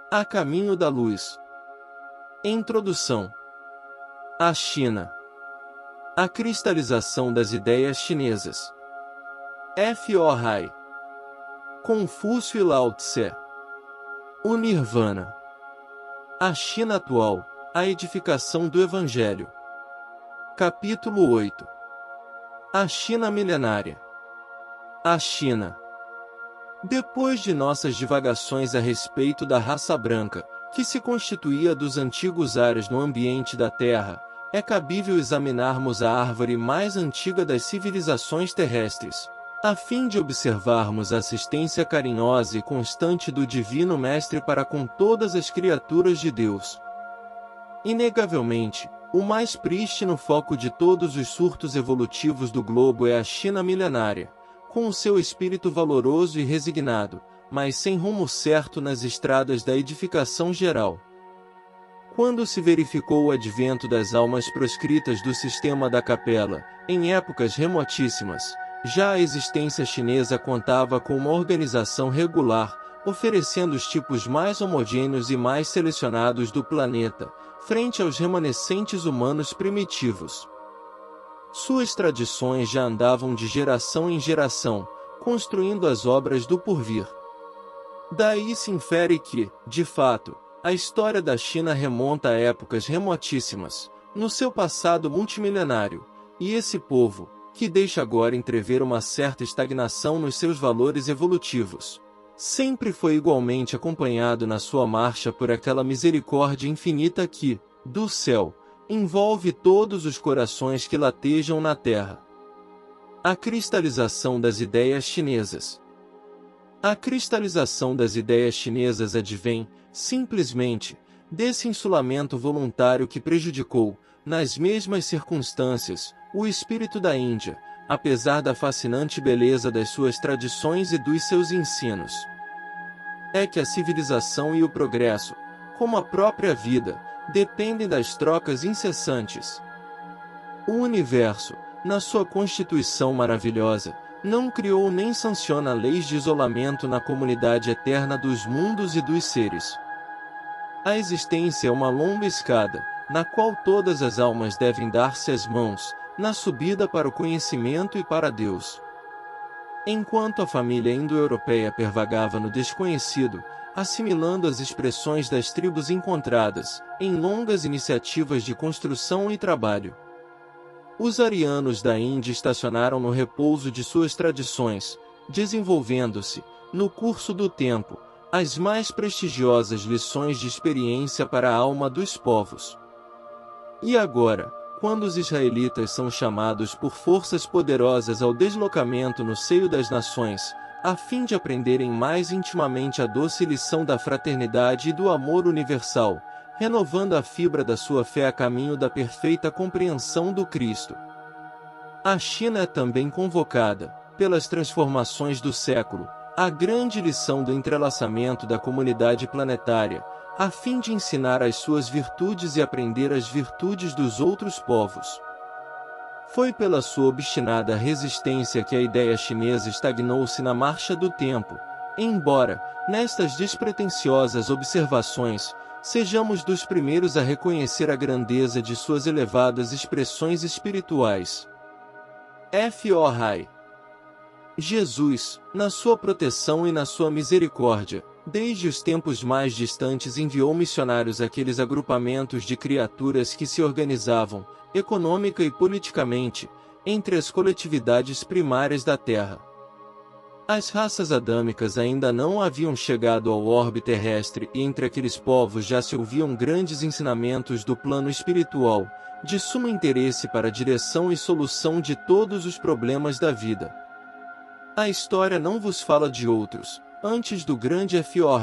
A caminho da luz. Introdução. A China. A cristalização das ideias chinesas. F.O. Confúcio e Lao Tse. O Nirvana. A China atual, a edificação do Evangelho. Capítulo 8. A China milenária. A China. Depois de nossas divagações a respeito da raça branca, que se constituía dos antigos ares no ambiente da Terra, é cabível examinarmos a árvore mais antiga das civilizações terrestres, a fim de observarmos a assistência carinhosa e constante do Divino Mestre para com todas as criaturas de Deus. Inegavelmente, o mais prístino foco de todos os surtos evolutivos do globo é a China milenária, com o seu espírito valoroso e resignado, mas sem rumo certo nas estradas da edificação geral. Quando se verificou o advento das almas proscritas do sistema da capela, em épocas remotíssimas, já a existência chinesa contava com uma organização regular, oferecendo os tipos mais homogêneos e mais selecionados do planeta, frente aos remanescentes humanos primitivos. Suas tradições já andavam de geração em geração, construindo as obras do porvir. Daí se infere que, de fato, a história da China remonta a épocas remotíssimas, no seu passado multimilenário, e esse povo, que deixa agora entrever uma certa estagnação nos seus valores evolutivos, sempre foi igualmente acompanhado na sua marcha por aquela misericórdia infinita que, do céu, envolve todos os corações que latejam na terra. A cristalização das ideias chinesas. A cristalização das ideias chinesas advém, simplesmente, desse insulamento voluntário que prejudicou, nas mesmas circunstâncias, o espírito da Índia, apesar da fascinante beleza das suas tradições e dos seus ensinos. É que a civilização e o progresso, como a própria vida, dependem das trocas incessantes. O universo, na sua constituição maravilhosa, não criou nem sanciona leis de isolamento na comunidade eterna dos mundos e dos seres. A existência é uma longa escada, na qual todas as almas devem dar-se as mãos, na subida para o conhecimento e para Deus. Enquanto a família indo-europeia pervagava no desconhecido, assimilando as expressões das tribos encontradas, em longas iniciativas de construção e trabalho, os arianos da Índia estacionaram no repouso de suas tradições, desenvolvendo-se, no curso do tempo, as mais prestigiosas lições de experiência para a alma dos povos. E agora, quando os israelitas são chamados por forças poderosas ao deslocamento no seio das nações, a fim de aprenderem mais intimamente a doce lição da fraternidade e do amor universal, renovando a fibra da sua fé a caminho da perfeita compreensão do Cristo. A China é também convocada, pelas transformações do século, à grande lição do entrelaçamento da comunidade planetária, a fim de ensinar as suas virtudes e aprender as virtudes dos outros povos. Foi pela sua obstinada resistência que a ideia chinesa estagnou-se na marcha do tempo, embora, nestas despretensiosas observações, sejamos dos primeiros a reconhecer a grandeza de suas elevadas expressões espirituais. F.O. Jesus, na sua proteção e na sua misericórdia, desde os tempos mais distantes enviou missionários àqueles agrupamentos de criaturas que se organizavam, econômica e politicamente, entre as coletividades primárias da Terra. As raças adâmicas ainda não haviam chegado ao orbe terrestre e entre aqueles povos já se ouviam grandes ensinamentos do plano espiritual, de sumo interesse para a direção e solução de todos os problemas da vida. A história não vos fala de outros, antes do grande F.O.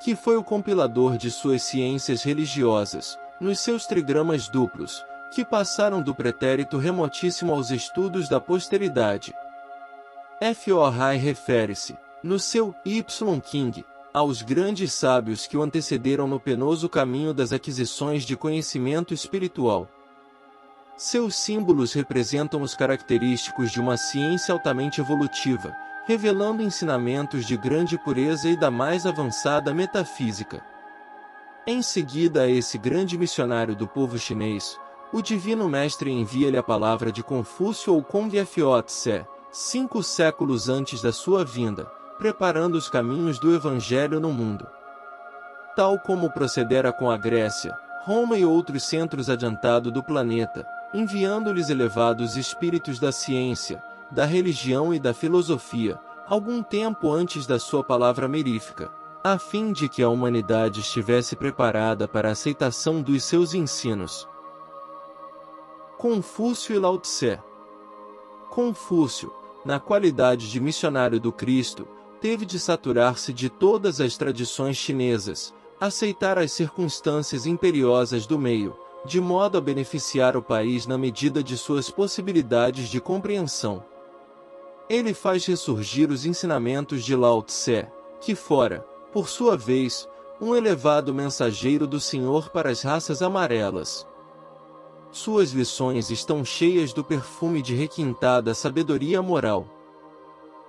que foi o compilador de suas ciências religiosas, nos seus trigramas duplos, que passaram do pretérito remotíssimo aos estudos da posteridade. F.O. refere-se, no seu Y-King, aos grandes sábios que o antecederam no penoso caminho das aquisições de conhecimento espiritual. Seus símbolos representam os característicos de uma ciência altamente evolutiva, revelando ensinamentos de grande pureza e da mais avançada metafísica. Em seguida a esse grande missionário do povo chinês, o Divino Mestre envia-lhe a palavra de Confúcio ou Confucius Tse, 5 séculos antes da sua vinda, preparando os caminhos do Evangelho no mundo. Tal como procedera com a Grécia, Roma e outros centros adiantados do planeta, enviando-lhes elevados espíritos da ciência, da religião e da filosofia, algum tempo antes da sua palavra merífica, a fim de que a humanidade estivesse preparada para a aceitação dos seus ensinos. Confúcio e Lao Tse. Confúcio, na qualidade de missionário do Cristo, teve de saturar-se de todas as tradições chinesas, aceitar as circunstâncias imperiosas do meio, de modo a beneficiar o país na medida de suas possibilidades de compreensão. Ele faz ressurgir os ensinamentos de Lao Tse, que fora, por sua vez, um elevado mensageiro do Senhor para as raças amarelas. Suas lições estão cheias do perfume de requintada sabedoria moral.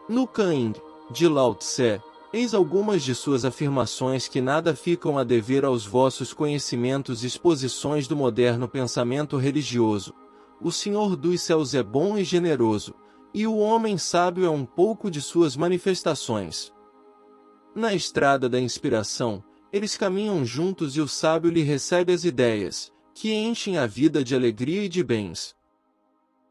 No Caning, de Lao Tse, eis algumas de suas afirmações que nada ficam a dever aos vossos conhecimentos e exposições do moderno pensamento religioso. O Senhor dos céus é bom e generoso, e o homem sábio é um pouco de suas manifestações. Na estrada da inspiração, eles caminham juntos e o sábio lhe recebe as ideias, que enchem a vida de alegria e de bens.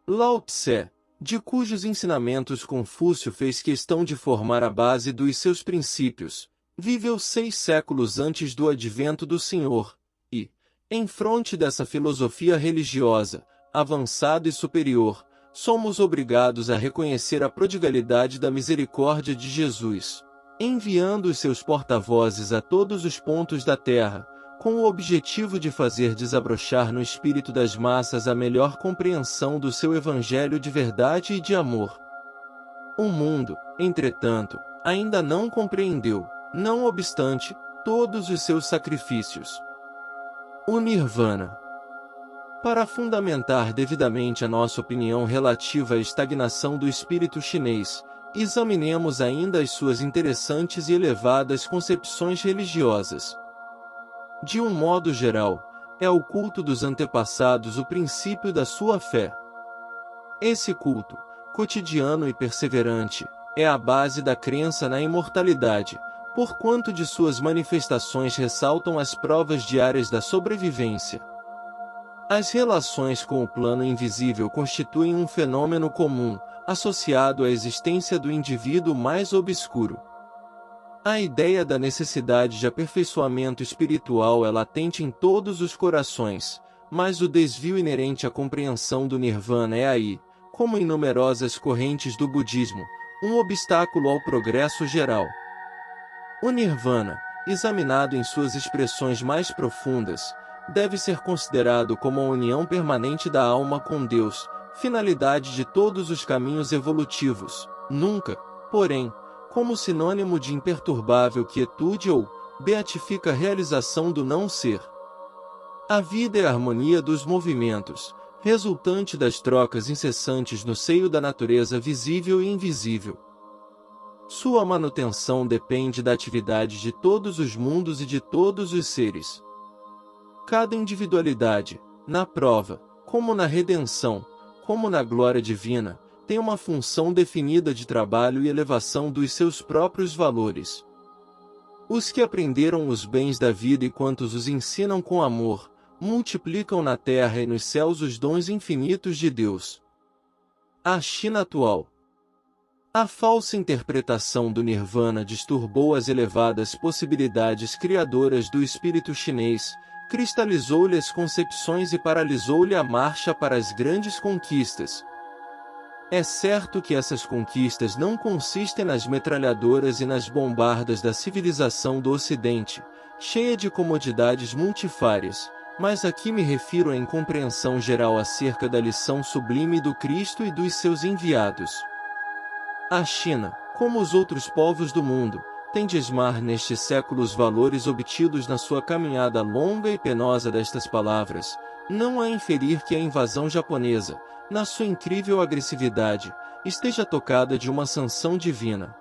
Lao Tse, de cujos ensinamentos Confúcio fez questão de formar a base dos seus princípios, viveu 6 séculos antes do advento do Senhor, e, em fronte dessa filosofia religiosa, avançada e superior, somos obrigados a reconhecer a prodigalidade da misericórdia de Jesus, enviando os seus porta-vozes a todos os pontos da terra, com o objetivo de fazer desabrochar no espírito das massas a melhor compreensão do seu evangelho de verdade e de amor. O mundo, entretanto, ainda não compreendeu, não obstante, todos os seus sacrifícios. O Nirvana. Para fundamentar devidamente a nossa opinião relativa à estagnação do espírito chinês, examinemos ainda as suas interessantes e elevadas concepções religiosas. De um modo geral, é o culto dos antepassados o princípio da sua fé. Esse culto, cotidiano e perseverante, é a base da crença na imortalidade, porquanto de suas manifestações ressaltam as provas diárias da sobrevivência. As relações com o plano invisível constituem um fenômeno comum, associado à existência do indivíduo mais obscuro. A ideia da necessidade de aperfeiçoamento espiritual é latente em todos os corações, mas o desvio inerente à compreensão do Nirvana é aí, como em numerosas correntes do budismo, um obstáculo ao progresso geral. O Nirvana, examinado em suas expressões mais profundas, deve ser considerado como a união permanente da alma com Deus, finalidade de todos os caminhos evolutivos, nunca, porém, como sinônimo de imperturbável quietude ou beatifica realização do não-ser. A vida é a harmonia dos movimentos, resultante das trocas incessantes no seio da natureza visível e invisível. Sua manutenção depende da atividade de todos os mundos e de todos os seres. Cada individualidade, na prova, como na redenção, como na glória divina, tem uma função definida de trabalho e elevação dos seus próprios valores. Os que aprenderam os bens da vida e quantos os ensinam com amor, multiplicam na terra e nos céus os dons infinitos de Deus. A China atual. A falsa interpretação do Nirvana disturbou as elevadas possibilidades criadoras do espírito chinês, cristalizou-lhe as concepções e paralisou-lhe a marcha para as grandes conquistas. É certo que essas conquistas não consistem nas metralhadoras e nas bombardas da civilização do Ocidente, cheia de comodidades multifárias, mas aqui me refiro à incompreensão geral acerca da lição sublime do Cristo e dos seus enviados. A China, como os outros povos do mundo, tem de esmar nestes séculos valores obtidos na sua caminhada longa e penosa destas palavras, não a inferir que a invasão japonesa, na sua incrível agressividade, esteja tocada de uma sanção divina.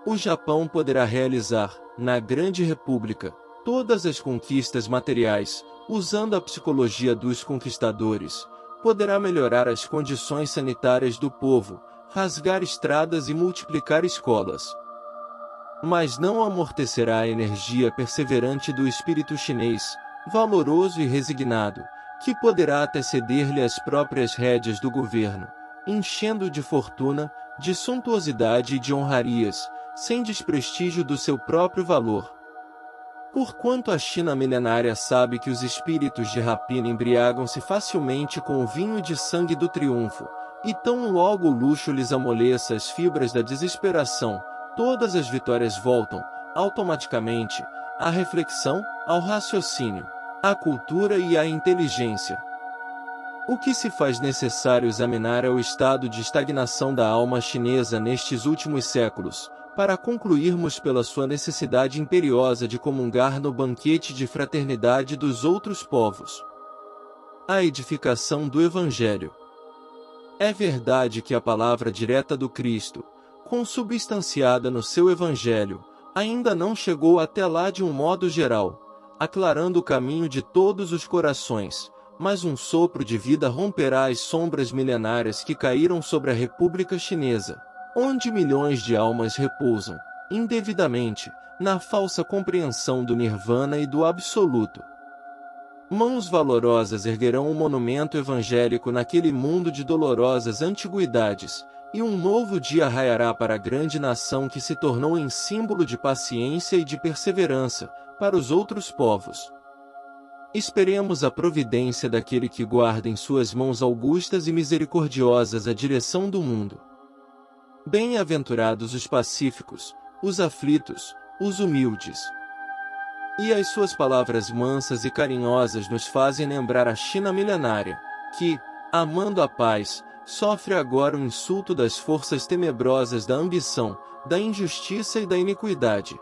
O Japão poderá realizar, na Grande República, todas as conquistas materiais, usando a psicologia dos conquistadores, poderá melhorar as condições sanitárias do povo, rasgar estradas e multiplicar escolas. Mas não amortecerá a energia perseverante do espírito chinês, valoroso e resignado, que poderá até ceder-lhe as próprias rédeas do governo, enchendo de fortuna, de suntuosidade e de honrarias, sem desprestígio do seu próprio valor. Porquanto a China milenária sabe que os espíritos de rapina embriagam-se facilmente com o vinho de sangue do triunfo, e tão logo o luxo lhes amoleça as fibras da desesperação, todas as vitórias voltam, automaticamente, à reflexão, ao raciocínio, à cultura e à inteligência. O que se faz necessário examinar é o estado de estagnação da alma chinesa nestes últimos séculos, para concluirmos pela sua necessidade imperiosa de comungar no banquete de fraternidade dos outros povos. A edificação do Evangelho. É verdade que a palavra direta do Cristo, consubstanciada no seu Evangelho, ainda não chegou até lá de um modo geral, aclarando o caminho de todos os corações, mas um sopro de vida romperá as sombras milenárias que caíram sobre a República Chinesa, onde milhões de almas repousam, indevidamente, na falsa compreensão do Nirvana e do Absoluto. Mãos valorosas erguerão um monumento evangélico naquele mundo de dolorosas antiguidades, e um novo dia raiará para a grande nação que se tornou em símbolo de paciência e de perseverança, para os outros povos. Esperemos a providência daquele que guarda em suas mãos augustas e misericordiosas a direção do mundo. Bem-aventurados os pacíficos, os aflitos, os humildes. E as suas palavras mansas e carinhosas nos fazem lembrar a China milenária, que, amando a paz, sofre agora o insulto das forças tenebrosas da ambição, da injustiça e da iniquidade.